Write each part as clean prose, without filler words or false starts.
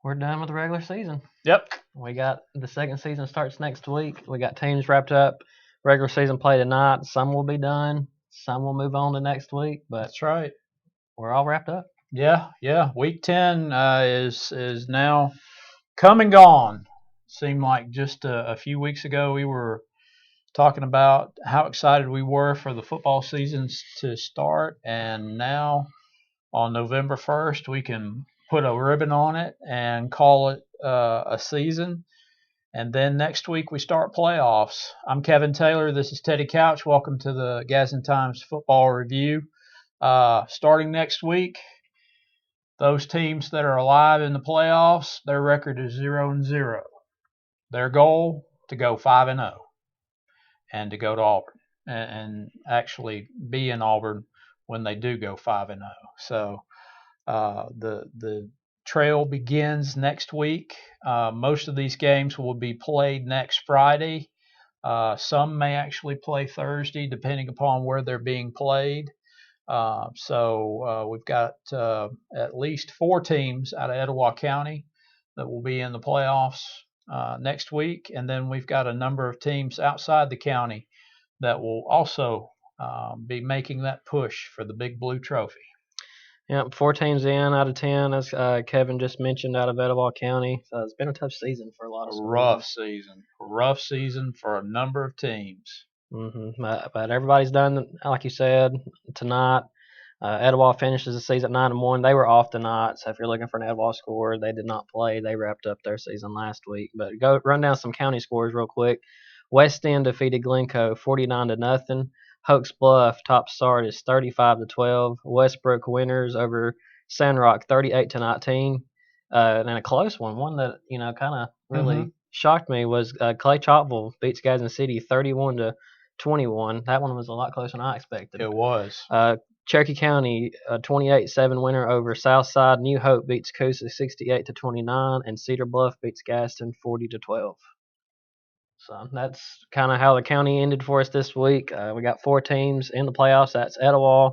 we're done with the regular season. Yep. We got the second season starts next week. We got teams wrapped up. Regular season play tonight. Some will be done. Some will move on to next week, but That's right. we're all wrapped up. Yeah. Week 10 is now come and gone. Seemed like just a few weeks ago we were talking about how excited we were for the football seasons to start, and now on November 1st we can put a ribbon on it and call it a season. And then next week we start playoffs. I'm Kevin Taylor. This is Teddy Couch. Welcome to the Gadsden Times Football Review. Starting next week, those teams that are alive in the playoffs, their record is 0-0. Their goal to go 5-0 and to go to Auburn and actually be in Auburn when they do go 5-0. So the trail begins next week. Most of these games will be played next Friday. Some may actually play Thursday, depending upon where they're being played. So we've got at least 4 teams out of Etowah County that will be in the playoffs next week, and then we've got a number of teams outside the county that will also be making that push for the Big Blue Trophy. Yep, 4 teams in out of 10, as Kevin just mentioned, out of Etowah County. So it's been a tough season for a lot of schools. Rough season for a number of teams. But everybody's done, like you said, tonight. Etowah finishes the season 9-1. They were off tonight, so if you're looking for an Etowah score, they did not play. They wrapped up their season last week. But go run down some county scores real quick. West End defeated Glencoe 49-0. Hoax Bluff tops Sardis 35-12. Westbrook winners over Sandrock 38-19. And a close one that kind of really shocked me was Clay Chalkville beats Gadsden City 31-21. That one was a lot closer than I expected. It was. Cherokee County, a 28-7 winner over Southside. New Hope beats Coosa 68-29, and Cedar Bluff beats Gadsden 40-12. So that's kind of how the county ended for us this week. We got 4 teams in the playoffs. That's Etowah,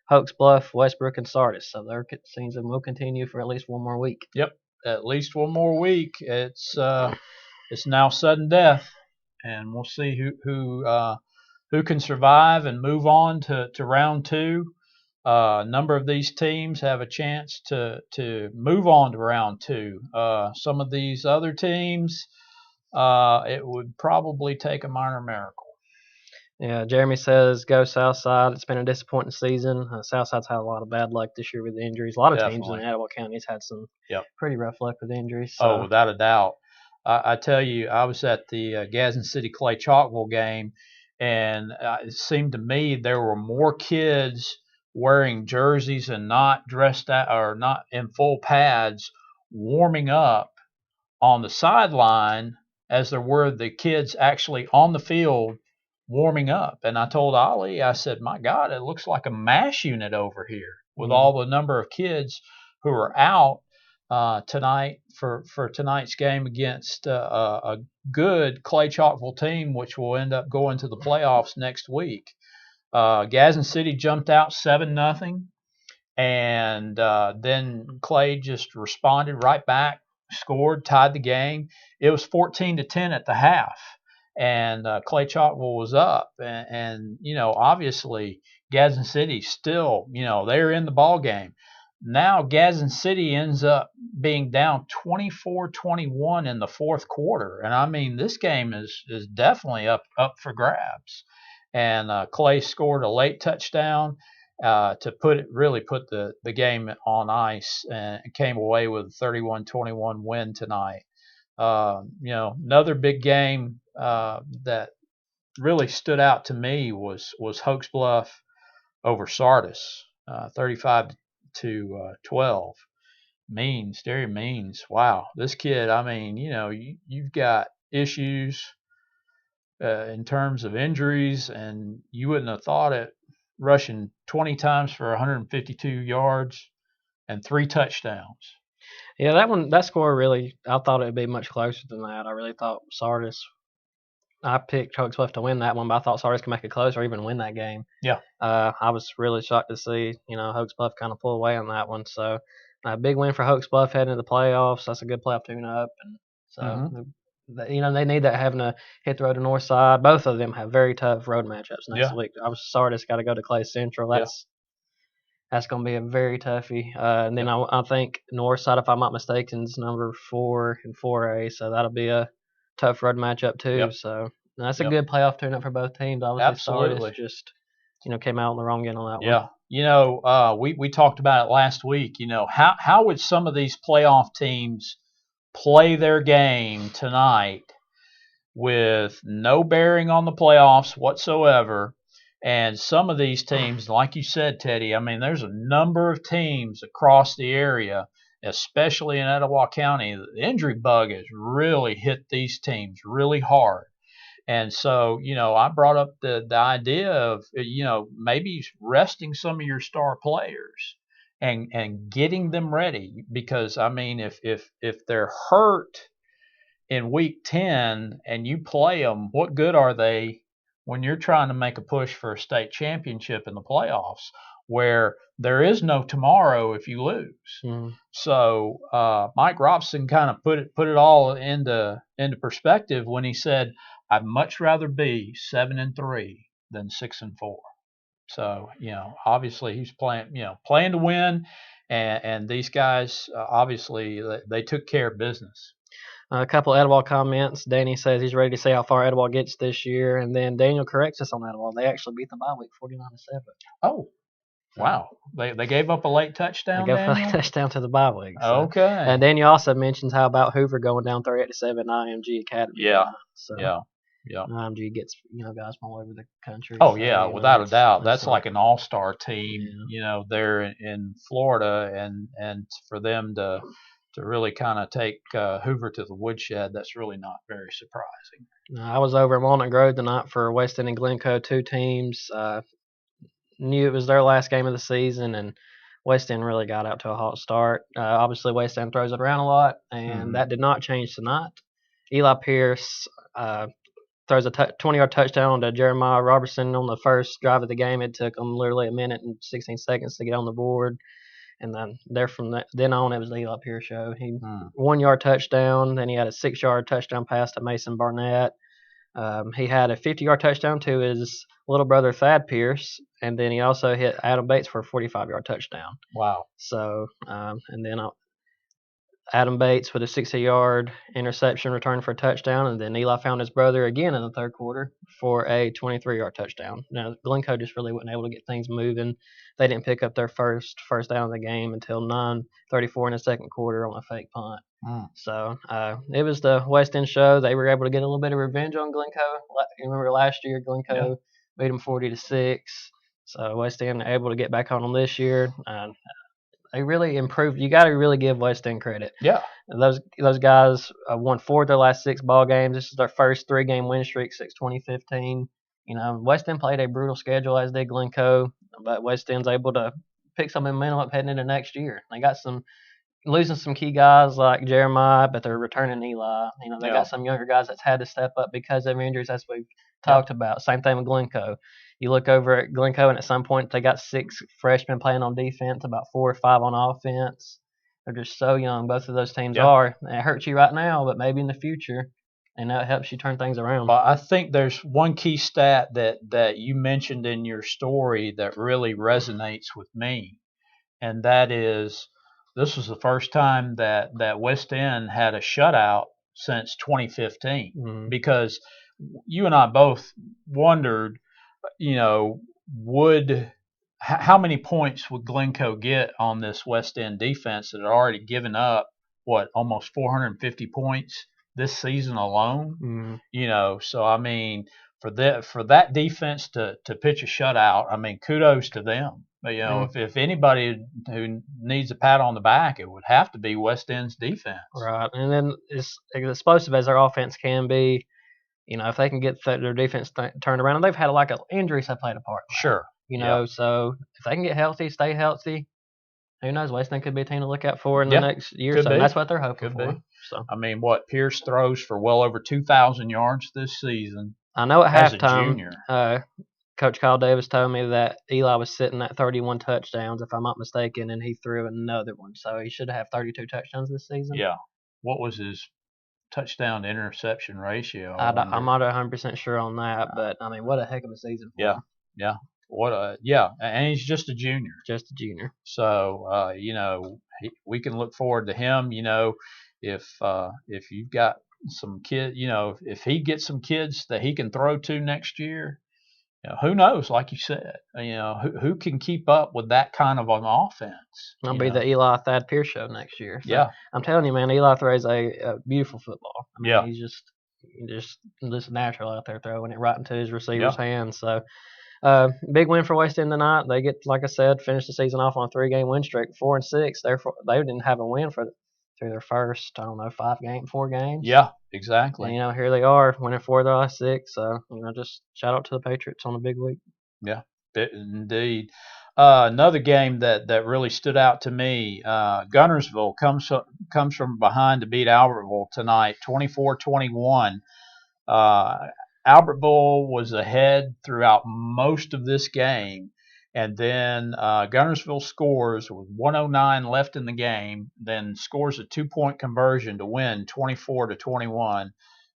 Hoax Bluff, Westbrook, and Sardis. So their season will continue for at least one more week. Yep, at least one more week. It's now sudden death, and we'll see who can survive and move on to round 2. A number of these teams have a chance to move on to round 2. Some of these other teams, it would probably take a minor miracle. Yeah, Jeremy says go Southside. It's been a disappointing season. Southside's had a lot of bad luck this year with injuries. A lot of teams in Etowah County's had some pretty rough luck with injuries. So. Oh, without a doubt. I tell you, I was at the Gadsden City Clay Chalkville game, and it seemed to me there were more kids wearing jerseys and not dressed out or not in full pads warming up on the sideline as there were the kids actually on the field warming up. And I told Ollie, I said, my God, it looks like a MASH unit over here with all the number of kids who are out tonight for tonight's game against a good Clay Chalkville team, which will end up going to the playoffs next week. Gadsden City jumped out 7-0, and then Clay just responded right back, scored, tied the game. It was 14-10 at the half, and Clay Chalkville was up, and obviously Gadsden City still, they're in the ball game. Now Gadsden City ends up being down 24-21 in the fourth quarter, and I mean this game is definitely up for grabs. And Clay scored a late touchdown to really put the game on ice, and came away with a 31-21 win tonight. Another big game that really stood out to me was Hoax Bluff over Sardis, 35-12. Derry Means. Wow, this kid. I mean, you've got issues in terms of injuries, and you wouldn't have thought it. Rushing 20 times for 152 yards and 3 touchdowns. Yeah, that score really, I thought it would be much closer than that. I really thought Sardis. I picked Hoax Bluff to win that one, but I thought Sardis could make it close or even win that game. Yeah. I was really shocked to see, Hoax Bluff kind of pull away on that one. So A big win for Hoax Bluff heading into the playoffs. That's a good playoff tune-up, and so they need that having to hit the road to Northside. Both of them have very tough road matchups next week. I was Sardis got to go to Clay Central. That's going to be a very toughie. And then I think Northside, if I'm not mistaken, is number 4 in 4A, so that'll be a tough road matchup too. So that's a good playoff tune-up for both teams. Obviously, Sardis just came out on the wrong end on that one. Yeah, we talked about it last week. How would some of these playoff teams play their game tonight with no bearing on the playoffs whatsoever? And some of these teams, like you said, Teddy, I mean, there's a number of teams across the area, especially in Etowah County. The injury bug has really hit these teams really hard. And so, I brought up the idea of, maybe resting some of your star players and getting them ready. Because, I mean, if they're hurt in week 10 and you play them, what good are they when you're trying to make a push for a state championship in the playoffs where there is no tomorrow if you lose? So Mike Robson kind of put it all into perspective when he said, I'd much rather be 7-3 than 6-4. So, obviously he's playing to win, and these guys obviously they took care of business. A couple of Etowah comments. Danny says he's ready to see how far Etowah gets this year, and then Daniel corrects us on Etowah. They actually beat the bye week 49-7. Oh, wow! They gave up a late touchdown. They gave up a late touchdown to the bye week. So. Okay. And Daniel also mentions how about Hoover going down 38-7 IMG Academy. Yeah. IMG gets guys from all over the country. Oh yeah, without a doubt. That's like an all-star team. There in Florida, and for them to really kind of take Hoover to the woodshed, that's really not very surprising. I was over in Walnut Grove tonight for West End and Glencoe, two teams. Knew it was their last game of the season, and West End really got out to a hot start. Obviously, West End throws it around a lot, and that did not change tonight. Eli Pierce throws a 20-yard touchdown to Jeremiah Robertson on the first drive of the game. It took them literally a minute and 16 seconds to get on the board. And then from then on, it was the Eli Pierce show. He 1-yard touchdown. Then he had a 6-yard touchdown pass to Mason Barnett. He had a 50-yard touchdown to his little brother Thad Pierce, and then he also hit Adam Bates for a 45-yard touchdown. Wow! So, and then Adam Bates with a 60-yard interception return for a touchdown, and then Eli found his brother again in the third quarter for a 23-yard touchdown. Now, Glencoe just really wasn't able to get things moving. They didn't pick up their first down of the game until 9:34 in the second quarter on a fake punt. So it was the West End show. They were able to get a little bit of revenge on Glencoe. You remember last year, Glencoe beat them 40-6. So West End able to get back on them this year. They really improved. You got to really give West End credit. Yeah. Those guys won 4 of their last 6 ball games. This is their first 3-game win streak since 2015. West End played a brutal schedule, as did Glencoe, but West End's able to pick some momentum up heading into next year. They got losing some key guys like Jeremiah, but they're returning Eli. They got some younger guys that's had to step up because of injuries, as we've talked about. Same thing with Glencoe. You look over at Glencoe, and at some point they got 6 freshmen playing on defense, about 4 or 5 on offense. They're just so young. Both of those teams are. It hurts you right now, but maybe in the future, and that helps you turn things around. Well, I think there's one key stat that you mentioned in your story that really resonates with me, and that is this was the first time that West End had a shutout since 2015, because you and I both wondered, how many points would Glencoe get on this West End defense that had already given up almost 450 points this season alone? So I mean, for that defense to pitch a shutout, I mean, kudos to them. If anybody who needs a pat on the back, it would have to be West End's defense. Right, and then as explosive as their offense can be, if they can get their defense turned around, and they've had a lot of injuries that played a part. Sure. So if they can get healthy, stay healthy, who knows? West End could be a team to look out for in the next year or so. That's what they're hoping for. So I mean, Pierce throws for well over 2,000 yards this season. I know at halftime, as a junior. Coach Kyle Davis told me that Eli was sitting at 31 touchdowns, if I'm not mistaken, and he threw another one. So he should have 32 touchdowns this season. Yeah. What was his touchdown to interception ratio? I'm not 100% sure on that, but I mean, what a heck of a season for Yeah, him. yeah. And he's just a junior. Just a junior. So we can look forward to him. If you've got some kid, if he gets some kids that he can throw to next year, who knows? Like you said, who can keep up with that kind of an offense? It'll be the Eli Thad Pierce show next year. So Yeah, I'm telling you, man, Eli throws a beautiful football. I mean, yeah, he's just natural out there throwing it right into his receiver's hands. So big win for West End tonight. They get, like I said, finish the season off on a 3-game win streak, 4-6. Therefore, they didn't have a win through their first, I don't know, 4 games. Yeah, exactly. And, here they are winning 4 of their last 6. So, just shout out to the Patriots on a big week. Yeah, indeed. Another game that really stood out to me, Gunnersville comes from behind to beat Albertville tonight, 24-21. Albertville was ahead throughout most of this game, and then Gunnersville scores with 109 left in the game, then scores a 2-point conversion to win 24-21.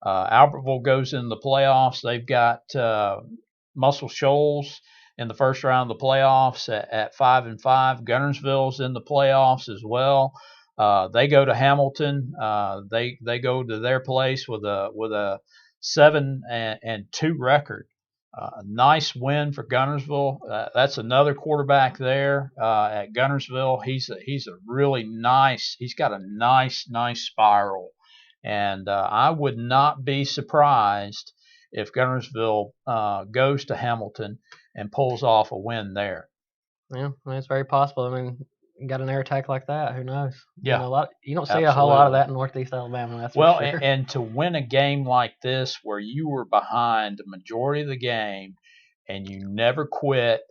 Albertville goes in the playoffs. They've got Muscle Shoals in the first round of the playoffs at 5-5. Gunnersville's in the playoffs as well. They go to Hamilton. They go to their place with a 7-2 record. Nice win for Gunnersville. That's another quarterback there at Gunnersville. He's a really nice. He's got a nice spiral, and I would not be surprised if Gunnersville goes to Hamilton and pulls off a win there. Yeah, I mean, it's very possible. I mean, you got an air attack like that, who knows? Yeah, you don't see a whole lot of that in Northeast Alabama. That's well, for sure. and to win a game like this where you were behind the majority of the game and you never quit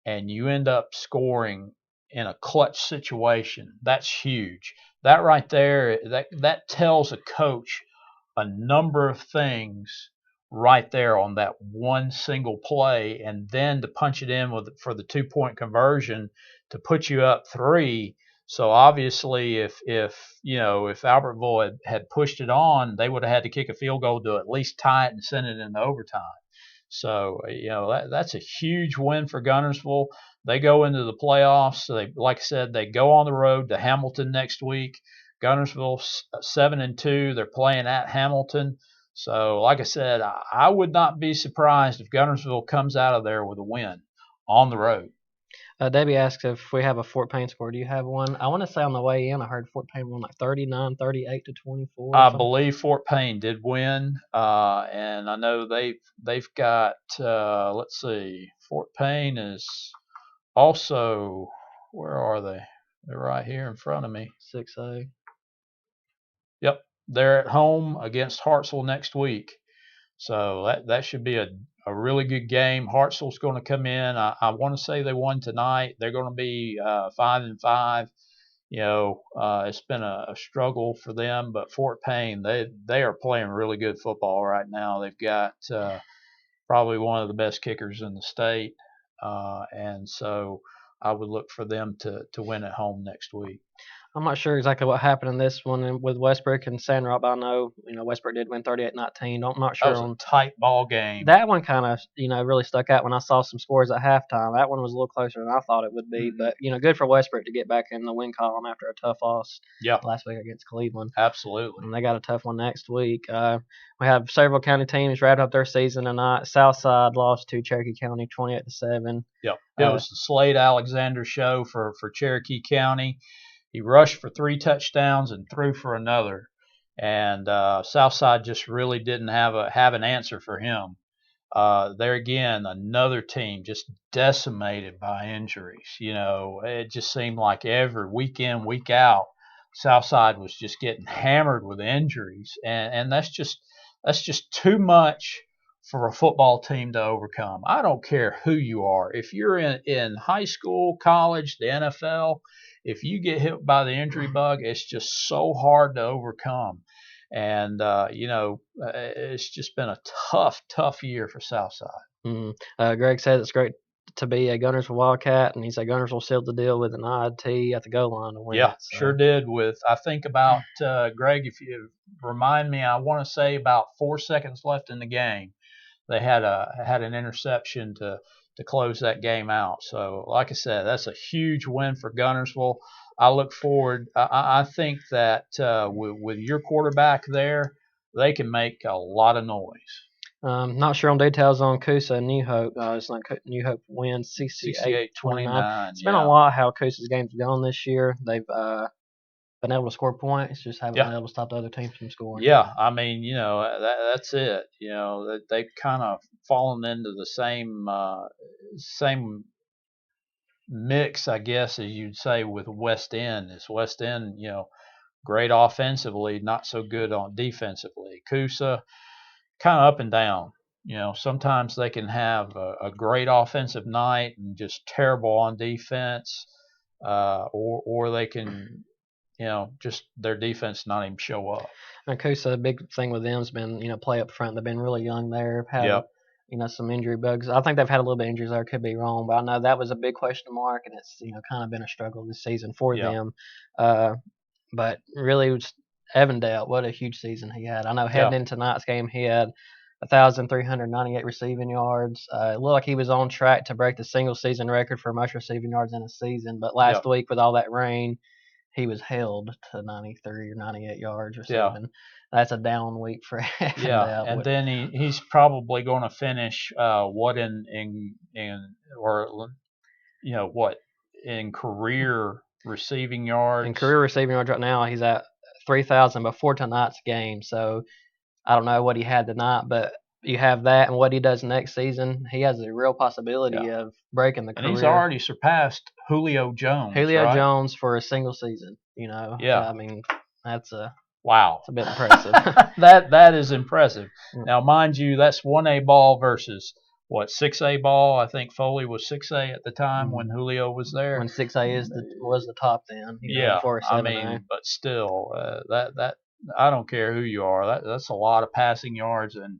and you end up scoring in a clutch situation, that's huge. That right there, that tells a coach a number of things right there on that one single play, and then to punch it in for the 2-point conversion to put you up 3. So obviously, if Albertville had pushed it on, they would have had to kick a field goal to at least tie it and send it into overtime. So that's a huge win for Gunnersville. They go into the playoffs. So like I said, they go on the road to Hamilton next week. Gunnersville 7-2. They're playing at Hamilton. So like I said, I would not be surprised if Gunnersville comes out of there with a win on the road. Debbie asks if we have a Fort Payne score. Do you have one? I want to say on the way in, I heard Fort Payne won like 38 to 24. I believe Fort Payne did win, and I know they've got. Let's see, Fort Payne is also. Where are they? They're right here in front of me. 6A. Yep, they're at home against Hartsville next week, so that should be a really good game. Hartsville's going to come in. I want to say they won tonight. They're going to be 5-5. It's been a struggle for them, but Fort Payne, they are playing really good football right now. They've got probably one of the best kickers in the state, and so I would look for them to win at home next week. I'm not sure exactly what happened in this one with Westbrook and Sandrock, but I know Westbrook did win 38-19. I'm not sure that was a tight ball game. That one kind of really stuck out when I saw some scores at halftime. That one was a little closer than I thought it would be, but good for Westbrook to get back in the win column after a tough loss last week against Cleveland. Absolutely. And they got a tough one next week. We have several county teams wrap up their season tonight. Southside lost to Cherokee County 28-7. Yep. It was the Slade Alexander show for Cherokee County. He rushed for 3 touchdowns and threw for another, and Southside just really didn't have an answer for him. There again, another team just decimated by injuries. It just seemed like every week in, week out, Southside was just getting hammered with injuries, and that's just too much for a football team to overcome. I don't care who you are. If you're in high school, college, the NFL, if you get hit by the injury bug, it's just so hard to overcome. And, it's just been a tough year for Southside. Greg said it's great to be a Gunnersville Wildcat, and he said Gunnersville sealed the deal with an INT at the goal line to win Yeah, it. sure So did. I think about Greg, if you remind me, I want to say about 4 seconds left in the game. They had an interception to close that game out. So, like I said, that's a huge win for Gunnersville. I look forward. I think that with your quarterback there, they can make a lot of noise. not sure on details on Coosa and New Hope. It's like New Hope wins 68-29. 68-29. It's been a Yeah. lot how Coosa's games have gone this year. They've been able to score points, just haven't Yeah. been able to stop the other teams from scoring. Yeah, I mean, that's it. They've kind of fallen into the same mix, I guess, as you'd say with West End. Is West End, great offensively, not so good on defensively. Coosa, kind of up and down. Sometimes they can have a great offensive night and just terrible on defense, or they can, just their defense not even show up. And Coosa, the big thing with them has been, play up front. They've been really young there. Have had, Yep, some injury bugs. I think they've had a little bit of injuries there. Could be wrong, but I know that was a big question mark, and it's, kind of been a struggle this season for yeah, them. Uh, but really, it was Evandale. What a huge season he had. I know heading yeah, into tonight's game, he had 1,398 receiving yards. It looked like he was on track to break the single season record for most receiving yards in a season. But last yeah, week, with all that rain, he was held to 93 or 98 yards yeah. receiving. That's a down week for Yeah, Evandale. and then he's probably going to finish what in or what in career receiving In yards. career receiving yards right now, he's at 3,000 before tonight's game. So I don't know what he had tonight, but you have that and what he does next season, he has a real Yeah, possibility of breaking the and he's career. already surpassed Julio Jones, Julio right? Jones for a single season. Yeah. I mean, that's a Wow. it's a bit impressive. That is impressive. Mm. Now, mind you, that's 1A ball versus what 6A ball. I think Foley was 6A at the time when Julio was there. When 6A was the top then, Yeah, before I 7A. mean, but still, that I don't care who you are. That's a lot of passing yards, and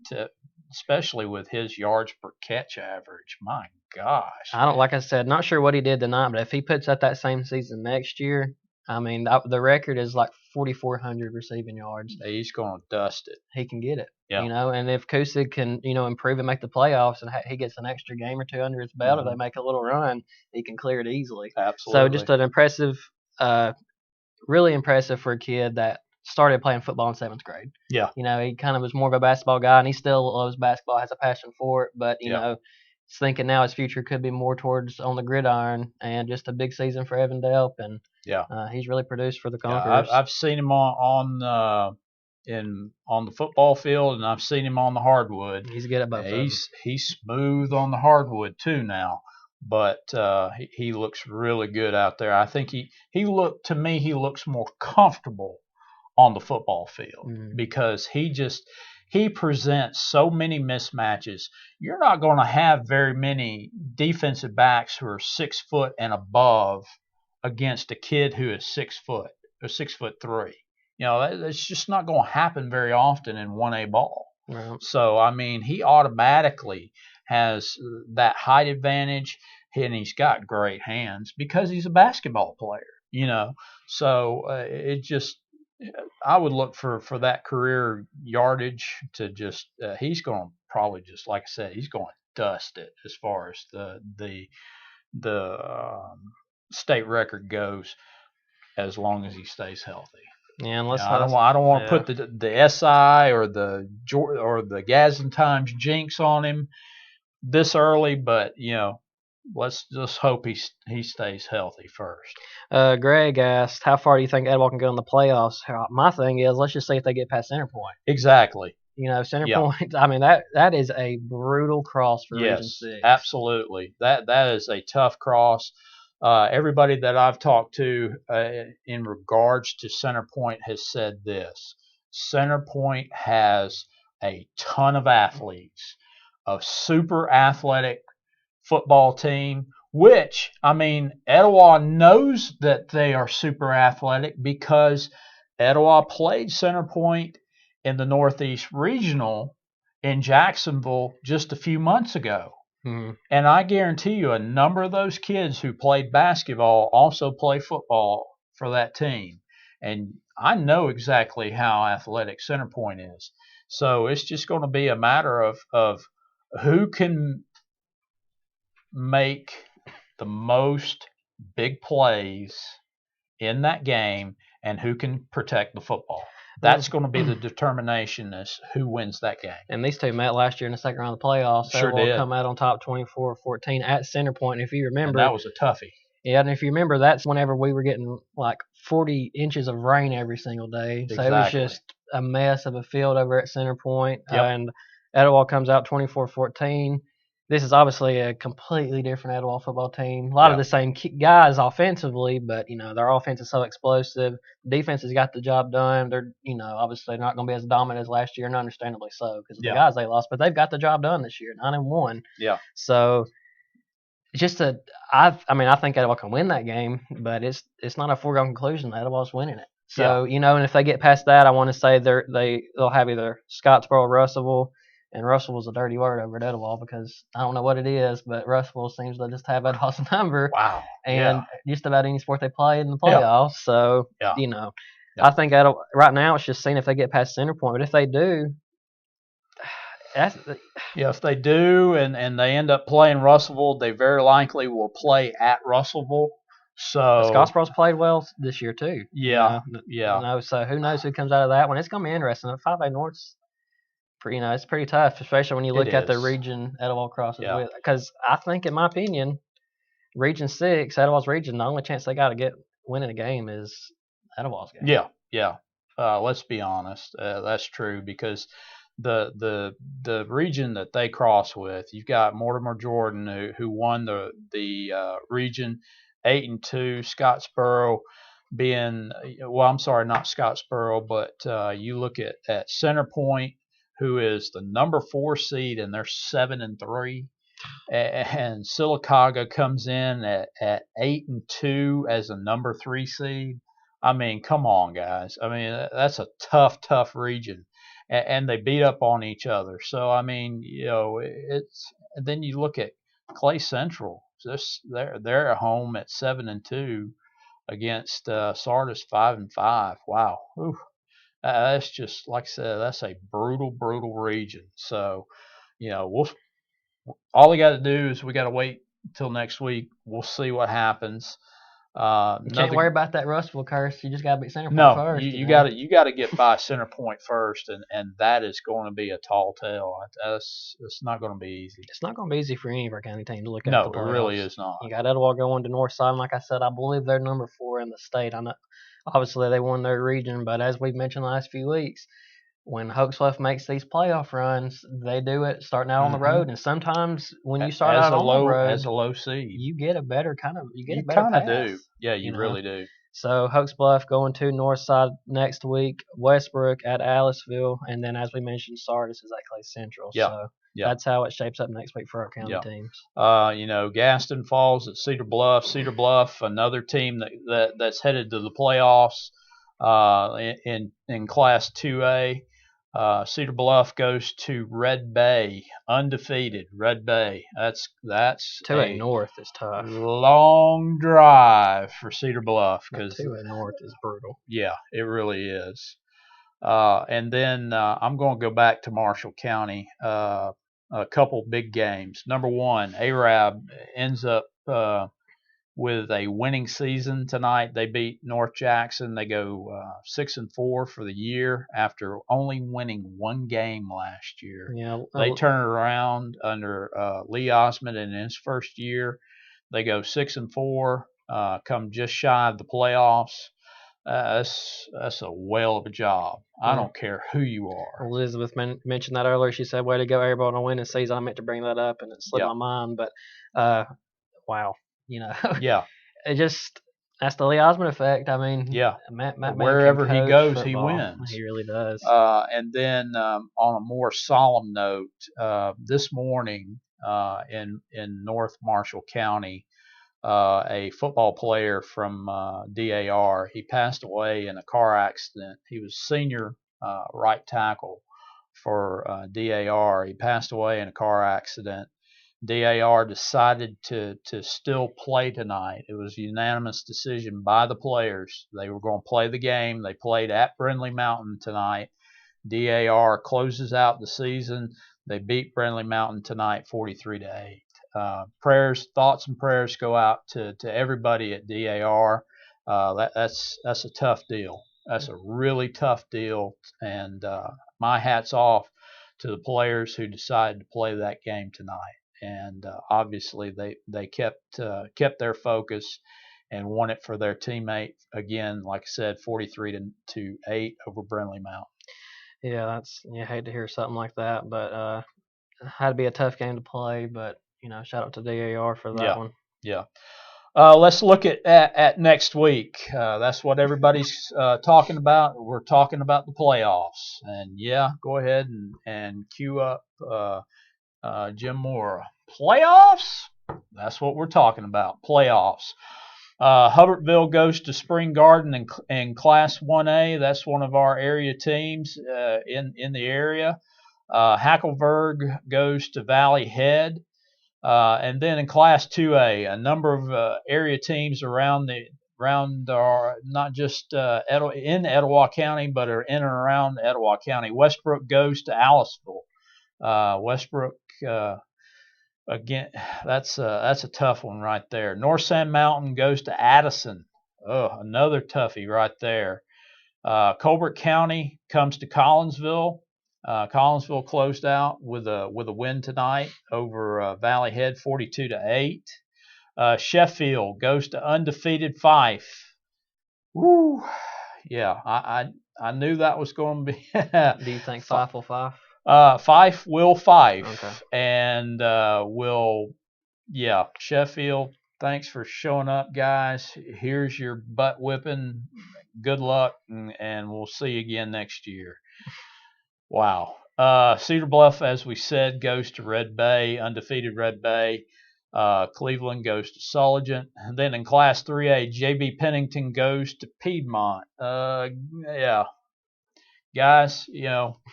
especially with his yards per catch average. My gosh, I don't like I said, not sure what he did tonight, but if he puts up that same season next year, I mean, the record is like 4,400 receiving yards. he's going to dust it. He can get it, Yeah. And if Kusig can, improve and make the playoffs, and he gets an extra game or two under his belt, if they make a little run, he can clear it easily. So Absolutely. just an impressive, really impressive for a kid that started playing football in seventh grade. Yeah. He kind of was more of a basketball guy, and he still loves basketball, has a passion for it, but he's thinking now his future could be more towards on the gridiron, and just a big season for Evan Delp, and Yeah. he's really produced for the Yeah, Conquerors. I've seen him on the football field, and I've seen him on the hardwood. He's good at both of them. He's smooth on the hardwood too now, but he looks really good out there. I think he looks more comfortable on the football field because he presents so many mismatches. You're not going to have very many defensive backs who are 6 foot and above against a kid who is 6 foot or 6'3". That's just not going to happen very often in 1A ball. Right. So I mean, he automatically has that height advantage, and he's got great hands because he's a basketball player. So it just I would look for that career yardage to just he's going to probably just like I said he's going to dust it as far as the state record goes as long as he stays healthy. Yeah, unless I don't want to put the SI or the Gadsden Times jinx on him this early, but let's just hope he stays healthy first. Greg asked, "How far do you think Edward can go in the playoffs?" My thing is, let's just see if they get past center point. Exactly. Center point. I mean, that is a brutal cross for Region 6. Yes, absolutely. That is a tough cross. Everybody that I've talked to in regards to Center Point has said this. Center Point has a ton of athletes, a super athletic football team, which, I mean, Etowah knows that they are super athletic because Etowah played Center Point in the Northeast Regional in Jacksonville just a few months ago. Mm-hmm. And I guarantee you a number of those kids who played basketball also play football for that team. And I know exactly how athletic Center Point is. So it's just going to be a matter of who can make the most big plays in that game and who can protect the football. That's going to be the determination as who wins that game. And these two met last year in the second round of the playoffs. Sure Etowah did. come out on top 24-14 at Center Point. And if you remember, And that was a toughie. Yeah, and if you remember, that's whenever we were getting like 40 inches of rain every single day. So it was Exactly. just a mess of a field over at Center Point. Yep. And Etowah comes out 24-14. This is obviously a completely different Etowah football team. A lot of the same guys offensively, but their offense is so explosive. Defense has got the job done. They're obviously not going to be as dominant as last year, and understandably so because of the guys they lost. But they've got the job done this year, 9-1. Yeah. So just I think Etowah can win that game, but it's not a foregone conclusion that Etowah's winning it. So and if they get past that, I want to say they'll have either Scottsboro or Russellville, and Russellville's a dirty word over at Etowah because I don't know what it is, but Russellville seems to just have Etowah's number. Wow. And just about any sport they play in the playoffs. So I think Etowah, right now it's just seeing if they get past Center Point, but if they do. If they do and they end up playing Russellville, they very likely will play at Russellville. So Scottsboro's played well this year too. Yeah. So who knows who comes out of that one? It's gonna be interesting. 5A North's it's pretty tough, especially when you look at the region Etowah crosses with. Because I think, in my opinion, Region 6, Etowah's region, the only chance they got to get winning a game is Etowah's game. Yeah. Let's be honest, that's true because the region that they cross with, you've got Mortimer Jordan who won the region 8-2, Scottsboro being I'm sorry, not Scottsboro, but you look at Center Point, who is the number 4 seed and they're 7-3, and Sylacauga comes in at 8-2 as a number 3 seed. I mean, come on, guys. I mean, that's a tough region, and they beat up on each other. So I mean, it's. And then you look at Clay Central. They're at home at 7-2 against Sardis 5-5. Wow, that's just like I said. That's a brutal region. So all we got to do is we got to wait until next week. We'll see what happens. You can't worry about that Russellville curse. You just got to beat Center Point first. You got to get by Center Point first, and that is going to be a tall tale. It's not going to be easy. It's not going to be easy for any of our county teams to look at. No, it really is not. You got Etowah going to Northside, and like I said, I believe they're number 4 in the state. I know, obviously they won their region, but as we've mentioned the last few weeks, when Hoaxbluff makes these playoff runs, they do it starting out on the road, and sometimes when you start out on the road as a low seed, you get a better you kind of do. Yeah, you really do. So Hoaxbluff going to Northside next week, Westbrook at Aliceville, and then as we mentioned, Sardis is at Clay Central. So that's how it shapes up next week for our county teams. Gadsden falls at Cedar Bluff. Cedar Bluff, another team that's headed to the playoffs in Class 2A. Cedar Bluff goes to Red Bay, undefeated. Red Bay. That's 2A North is tough. Long drive for Cedar Bluff because 2A North is brutal. Yeah, it really is. And then I'm going to go back to Marshall County. A couple big games. Number 1, Arab ends up with a winning season tonight. They beat North Jackson. They go 6-4 for the year after only winning 1 game last year. Yeah, they turn it around under Lee Osmond in his first year. They go 6-4, come just shy of the playoffs. That's a whale of a job. I don't care who you are. Elizabeth mentioned that earlier. She said, "Way to go, everybody, on a winning season." I meant to bring that up, and it slipped my mind. But wow. Yeah. It just, that's the Lee Osmond effect. I mean, Matt wherever he goes, football. He wins. He really does. And then on a more solemn note, this morning in North Marshall County, a football player from DAR, he passed away in a car accident. He was senior right tackle for DAR. He passed away in a car accident. DAR decided to still play tonight. It was a unanimous decision by the players. They were going to play the game. They played at Brindley Mountain tonight. DAR closes out the season. They beat Brindley Mountain tonight 43-8. Thoughts and prayers go out to everybody at DAR. That's a tough deal. That's a really tough deal, and my hat's off to the players who decided to play that game tonight. And obviously they kept their focus and won it for their teammate again. Like I said, 43-8 over Brindley Mountain. Yeah, you hate to hear something like that, but had to be a tough game to play. But shout out to DAR for that one. Yeah. Let's look at next week. That's what everybody's talking about. We're talking about the playoffs, and go ahead and cue up Jim Moore. Playoffs? That's what we're talking about. Playoffs. Hubbardsville goes to Spring Garden in Class 1A. That's one of our area teams in the area. Hackleburg goes to Valley Head. And then in Class 2A, a number of area teams around our, not just in Etowah County, but are in and around Etowah County. Westbrook goes to Aliceville. Westbrook, again, that's a tough one right there. North Sand Mountain goes to Addison. Oh, another toughie right there. Colbert County comes to Collinsville. Collinsville closed out with a win tonight over Valley Head, 42-8. Sheffield goes to undefeated Fife. Woo! Yeah, I knew that was going to be. Do you think Fife will Fife? Fife will Fife, okay. And Sheffield. Thanks for showing up, guys. Here's your butt whipping. Good luck, and we'll see you again next year. Wow. Cedar Bluff, as we said, goes to Red Bay, undefeated Red Bay. Cleveland goes to Sulligent. And then in Class 3A, JB Pennington goes to Piedmont. Guys,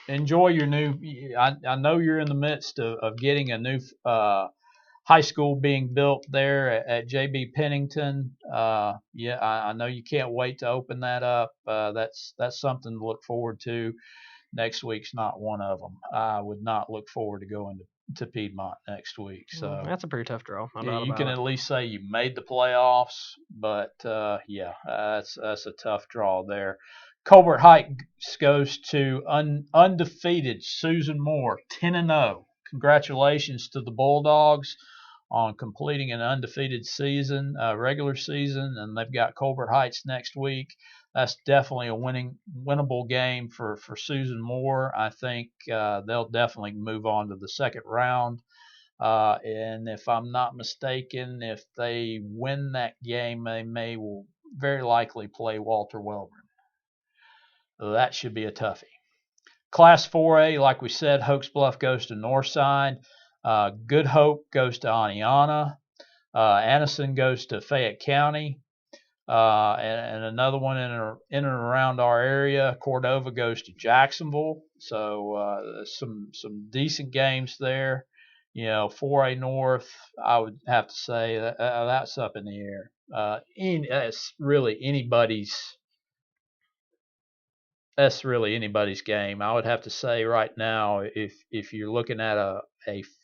enjoy your new. I know you're in the midst of getting a new high school being built there at JB Pennington. I know you can't wait to open that up. That's something to look forward to. Next week's not one of them. I would not look forward to going to Piedmont next week. So that's a pretty tough draw. You can at least say you made the playoffs, but that's a tough draw there. Colbert Heights goes to undefeated Susan Moore, 10-0. Congratulations to the Bulldogs on completing an undefeated season, regular season, and they've got Colbert Heights next week. That's definitely a winnable game for Susan Moore. I think they'll definitely move on to the second round. And if I'm not mistaken, if they win that game, they will very likely play Walter Wellborn. So that should be a toughie. Class 4A, like we said, Hoax Bluff goes to Northside. Good Hope goes to Aniana. Anniston goes to Fayette County. And another one in and around our area, Cordova goes to Jacksonville. So some decent games there. 4A North, I would have to say that's up in the air. That's really anybody's. That's really anybody's game. I would have to say right now, if you're looking at a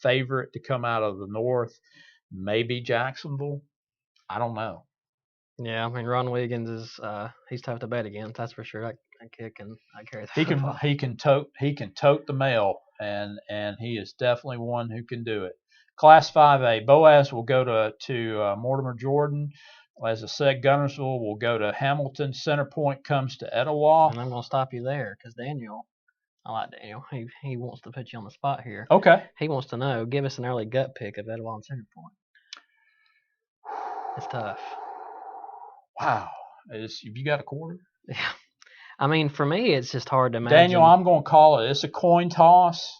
favorite to come out of the North, maybe Jacksonville. I don't know. Yeah, I mean Ron Wiggins is he's tough to bet against. That's for sure. That kid can carry the football. He can tote the mail, and he is definitely one who can do it. Class 5A, Boaz will go to Mortimer Jordan. As I said, Gunnersville will go to Hamilton. Center Point comes to Etowah. And I'm going to stop you there because Daniel, I like Daniel. He wants to put you on the spot here. Okay. He wants to know, give us an early gut pick of Etowah and Center Point. It's tough. Wow. Have you got a quarter? Yeah. I mean, for me, it's just hard to imagine. Daniel, I'm going to call it. It's a coin toss.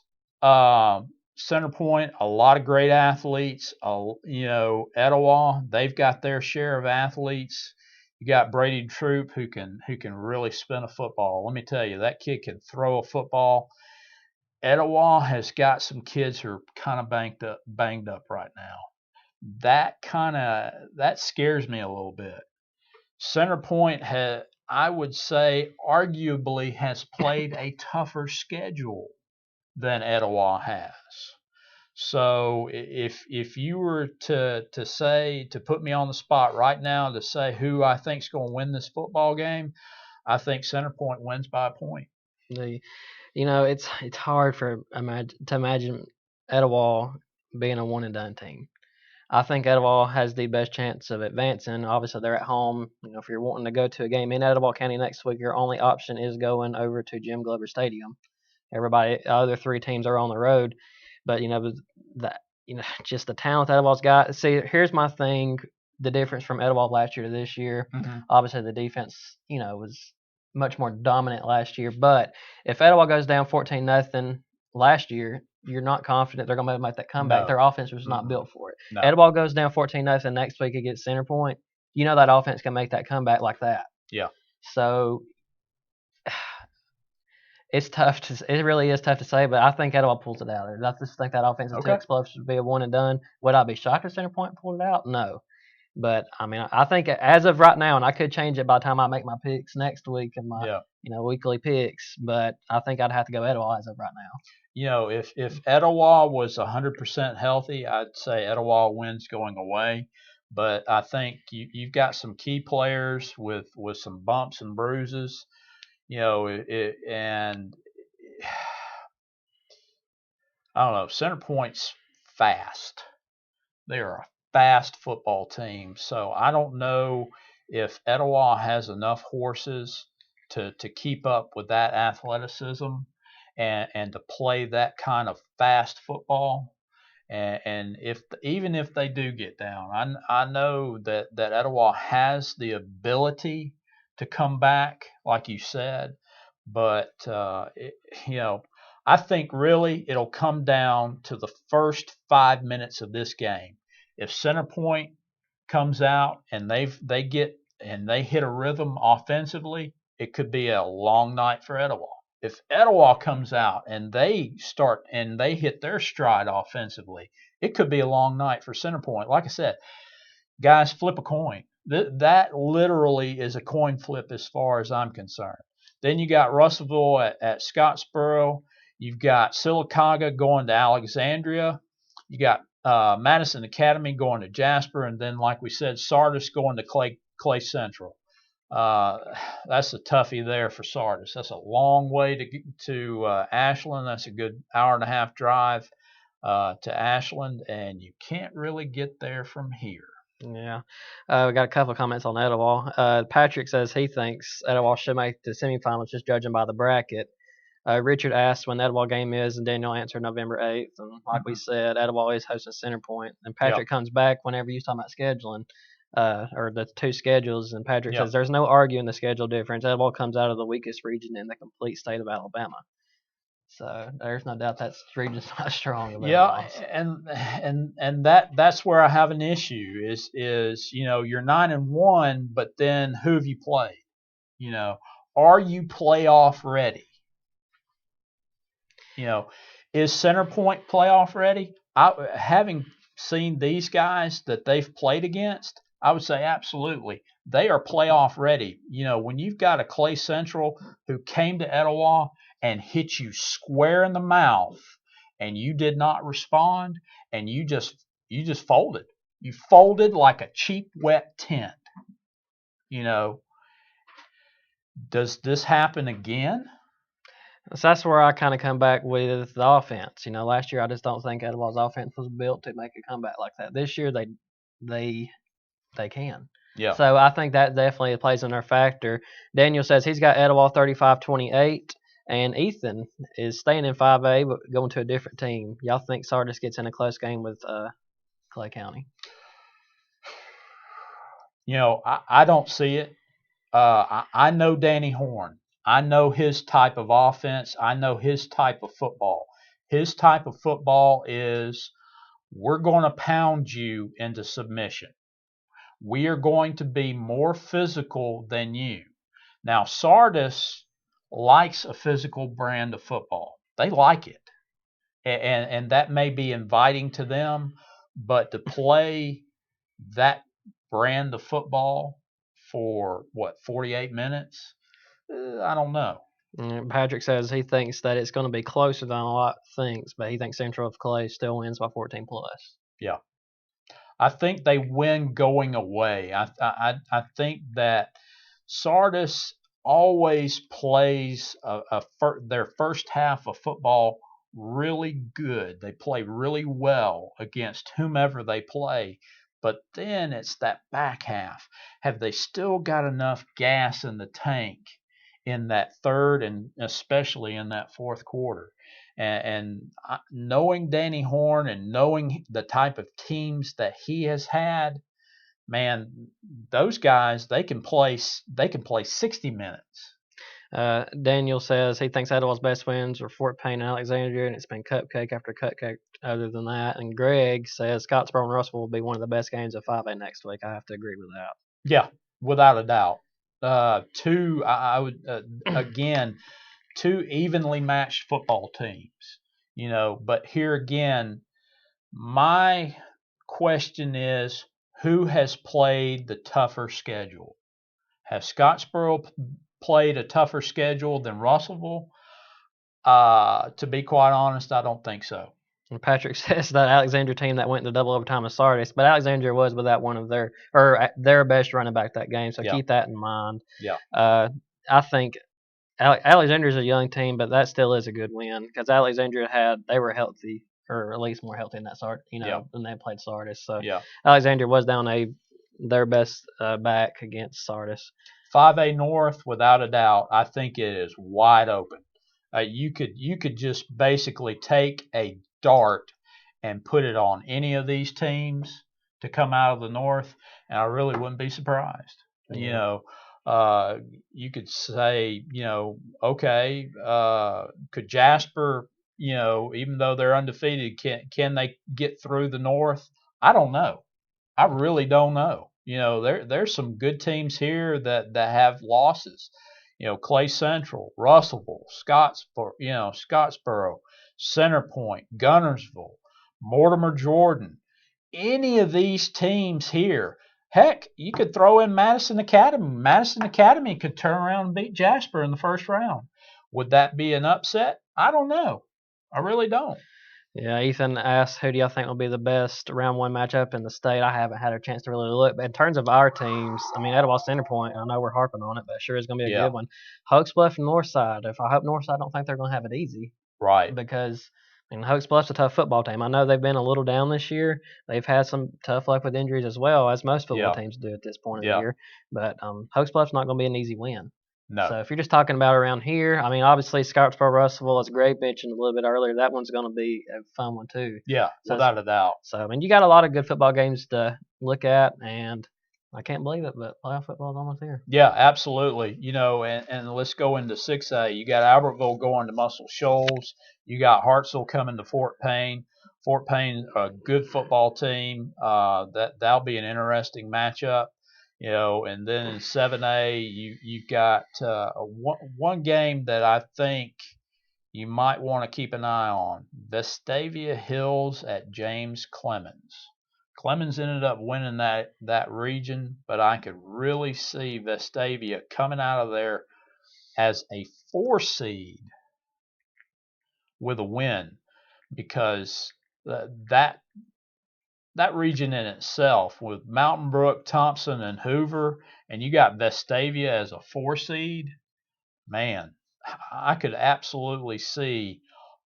Center Point, a lot of great athletes. Etowah, they've got their share of athletes. You got Brady Troop who can really spin a football. Let me tell you, that kid can throw a football. Etowah has got some kids who are kind of banged up right now. That scares me a little bit. Center Point I would say, arguably has played a tougher schedule than Etowah has. So if you were to put me on the spot right now to say who I think is going to win this football game, I think Center Point wins by a point. The it's hard to imagine Etowah being a one and done team. I think Etowah has the best chance of advancing. Obviously, they're at home. If you're wanting to go to a game in Etowah County next week, your only option is going over to Jim Glover Stadium. Everybody, other three teams are on the road, but that just the talent Etowah's got. See, here's my thing: the difference from Etowah last year to this year. Mm-hmm. Obviously, the defense, was much more dominant last year. But if Etowah goes down 14-0 last year, you're not confident they're going to make that comeback. No. Their offense was not built for it. No. Etowah goes down 14-0 next week against Center Point. That offense can make that comeback like that. Yeah. So it's tough it really is tough to say, but I think Etowah pulls it out. I just think that offense is too explosive to be a one and done. Would I be shocked if Center Point pulled it out? No. But I mean, I think as of right now, and I could change it by the time I make my picks next week and my weekly picks, but I think I'd have to go Etowah as of right now. If Etowah was 100% healthy, I'd say Etowah wins going away. But I think you've got some key players with some bumps and bruises, and I don't know. Center Point's fast. They are a fast football team. So I don't know if Etowah has enough horses to keep up with that athleticism and to play that kind of fast football. And even if they do get down, I know that Etowah has the ability to come back, like you said. But I think really it'll come down to the first 5 minutes of this game. If Center Point comes out and they hit a rhythm offensively, it could be a long night for Etowah. If Etowah comes out and they hit their stride offensively, it could be a long night for Center Point. Like I said, guys, flip a coin. That literally is a coin flip as far as I'm concerned. Then you got Russellville at Scottsboro. You've got Sylacauga going to Alexandria. You got Madison Academy going to Jasper, and then, like we said, Sardis going to Clay Central. That's a toughie there for Sardis. That's a long way to Ashland. That's a good hour and a half drive to Ashland, and you can't really get there from here. Yeah. We got a couple of comments on Etowah. Patrick says he thinks Etowah should make the semifinals, just judging by the bracket. Richard asked when the Etowah game is, and Daniel answered November 8th. And like we said, Etowah is hosting Center Point. And Patrick comes back whenever you talking about scheduling, or the two schedules. And Patrick says there's no arguing the schedule difference. Etowah comes out of the weakest region in the complete state of Alabama. So there's no doubt that region's not strong. And that's where I have an issue is you're 9-1, but then who have you played? Are you playoff ready? Is Center Point playoff ready? Having seen these guys that they've played against, I would say absolutely. They are playoff ready. When you've got a Clay Central who came to Etowah and hit you square in the mouth and you did not respond and you just folded. You folded like a cheap wet tent. Does this happen again? So that's where I kind of come back with the offense. Last year I just don't think Etowah's offense was built to make a comeback like that. This year they can. Yeah. So I think that definitely plays in their factor. Daniel says he's got Etowah 35-28, and Ethan is staying in 5A but going to a different team. Y'all think Sardis gets in a close game with Clay County? I don't see it. I know Danny Horn. I know his type of offense. I know his type of football. His type of football is we're going to pound you into submission. We are going to be more physical than you. Now, Sardis likes a physical brand of football. They like it. and that may be inviting to them, but to play that brand of football for what 48 minutes, I don't know. Patrick says he thinks that it's going to be closer than a lot thinks, but he thinks Central of Clay still wins by 14 plus. Yeah, I think they win going away. I think that Sardis always plays their first half of football really good. They play really well against whomever they play. But then it's that back half. Have they still got enough gas in the tank in that third and especially in that fourth quarter? And knowing Danny Horn and knowing the type of teams that he has had, man, those guys they can play 60 minutes. Daniel says he thinks Etowah's best wins are Fort Payne and Alexandria, and it's been cupcake after cupcake other than that. And Greg says Scottsboro and Russell will be one of the best games of 5A next week. I have to agree with Yeah, without a doubt. Two, I would again, two evenly matched football teams. But here again, my question is, who has played the tougher schedule? Has Scottsboro played a tougher schedule than Russellville? To be quite honest, I don't think so. And Patrick says that Alexandria team that went to double overtime is Sardis, but Alexandria was without one of their best running back that game, so Yeah, keep that in mind. yeah, I think Alexandria's a young team, but that still is a good win because Alexandria they were healthy, or at least more healthy in that yeah, than they played Sardis. So yeah. Alexandria was down their best back against Sardis. 5A North, without a doubt, I think it is wide open. You could just basically take a dart and put it on any of these teams to come out of the North, and I really wouldn't be surprised. You Yeah. know, you could say, okay, could Jasper, even though they're undefeated, can they get through the North? I don't know. I really don't know. There's some good teams here that have losses. Clay Central, Russellville, Scottsboro, Centerpoint, Gunnersville, Mortimer Jordan. Any of these teams here, heck, you could throw in Madison Academy. Madison Academy could turn around and beat Jasper in the first round. Would that be an upset? I don't know. I really don't. Yeah, Ethan asked, who do y'all think will be the best round one matchup in the state? I haven't had a chance to really look. But in terms of our teams, I mean, Etowah Centerpoint, I know we're harping on it, but sure is going to be a Yeah, good one. Hokes Bluff and Northside. If I hope Northside don't think they're going to have it easy right. because, I mean, Hokes Bluff's a tough football team. I know they've been a little down this year. They've had some tough luck with injuries as well, as most football Yeah, teams do at this point of the yeah. year. But Hokes Bluff's not going to be an easy win. No. So if you're just talking about around here, I mean, obviously Scottsboro Russellville, as Greg mentioned a little bit earlier, that one's going to be a fun one too. Yeah, So, without a doubt. I mean, you got a lot of good football games to look at, and I can't believe it, but playoff football is almost here. Yeah, absolutely. And let's go into 6A. You got Albertville going to Muscle Shoals. You got Hartsville coming to Fort Payne. Fort Payne, a good football team. That'll be an interesting matchup. And then in 7A, you got one game that I think you might want to keep an eye on. Vestavia Hills at James Clemens. Clemens ended up winning that region, but I could really see Vestavia coming out of there as a 4 seed with a win because that that region in itself with Mountain Brook, Thompson, and Hoover, and you got Vestavia as a 4 seed, man, I could absolutely see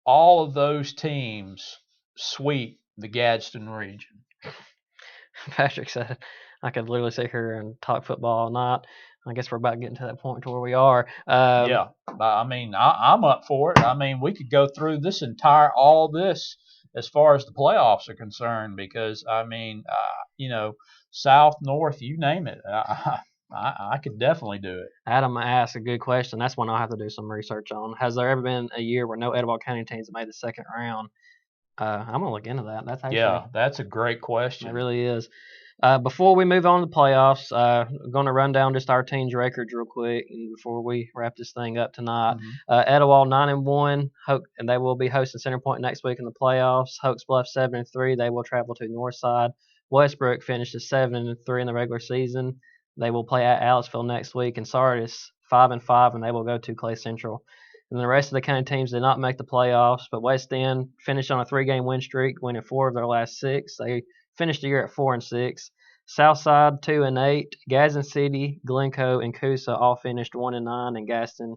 all of those teams sweep the Gadsden region. Patrick said I could literally sit here and talk football all night. I guess we're about getting to that point to where we are. Yeah, I mean, I'm up for it. I mean, we could go through all this as far as the playoffs are concerned because I mean, south, north, you name it. I could definitely do it. Adam asked a good question. That's one I'll have to do some research on. Has there ever been a year where no Etowah County teams have made the second round? I'm gonna look into that. That's actually Yeah, that's a great it question. really is. Before we move on to the playoffs, I'm going to run down just our team's records real quick, and before we wrap this thing up tonight. Mm-hmm. Etowah 9-1, and they will be hosting Center Point next week in the playoffs. Hoax Bluff 7-3, they will travel to Northside. Westbrook finishes 7-3 in the regular season. They will play at Aliceville next week, and Sardis 5-5, and they will go to Clay Central. And the rest of the county teams did not make the playoffs, but West End finished on a 3-game win streak, winning 4 of their last 6. They finished the year at 4-6. Southside 2-8. Gadsden City, Glencoe, and Coosa all finished 1-9, and Gadsden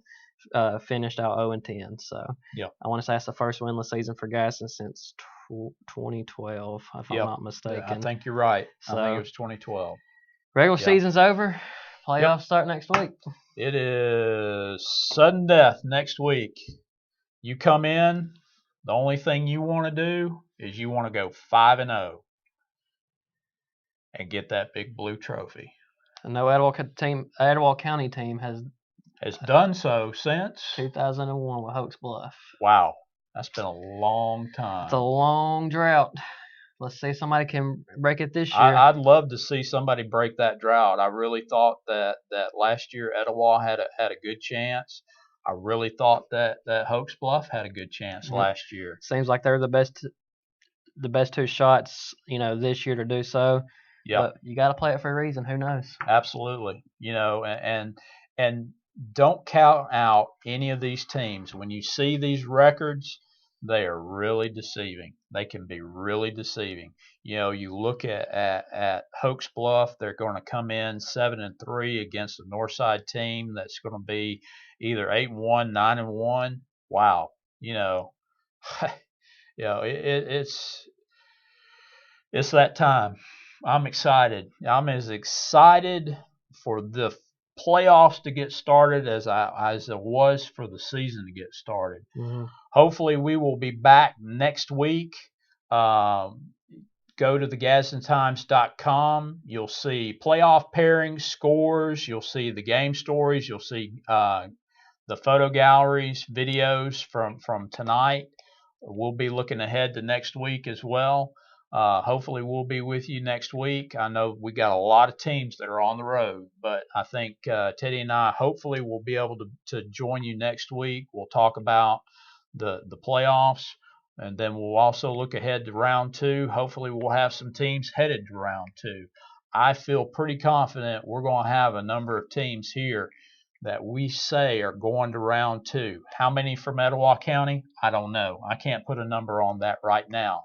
finished out 0-10. So Yep. I want to say that's the first winless season for Gadsden since 2012, if I'm not mistaken. I think you're right. So, I think it was 2012. Regular season's over. Playoffs start next week. It is sudden death next week. You come in, the only thing you want to do is you want to go 5-0 and get that big blue trophy. And no Etowah County team has done so since 2001 with Hoax Bluff. Wow, that's been a long time. It's a long drought. Let's see if somebody can break it this year. I'd love to see somebody break that drought. I really thought that last year Etowah had a good chance. I really thought that Hoax Bluff had a good chance last year. Seems like they're the best two shots, this year to do so. Yeah. But you got to play it for a reason. Who knows? Absolutely. And don't count out any of these teams. When you see these records, they are really deceiving. They can be really deceiving. You look at Hoax Bluff, they're going to come in 7-3 against a Northside team that's going to be either 8-1, 9-1. Wow. It's that time. I'm excited. I'm as excited for the playoffs to get started as it was for the season to get started. Mm-hmm. Hopefully, we will be back next week. Go to the GadsdenTimes.com. You'll see playoff pairings, scores. You'll see the game stories. You'll see the photo galleries, videos from tonight. We'll be looking ahead to next week as well. Hopefully we'll be with you next week. I know we got a lot of teams that are on the road, but I think Teddy and I hopefully will be able to join you next week. We'll talk about the playoffs, and then we'll also look ahead to round 2. Hopefully we'll have some teams headed to round 2. I feel pretty confident we're going to have a number of teams here that we say are going to round 2. How many from Etowah County? I don't know. I can't put a number on that right now.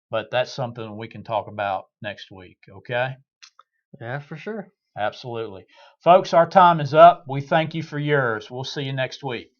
But that's something we can talk about next week, okay? Yeah, for sure. Absolutely. Folks, our time is up. We thank you for yours. We'll see you next week.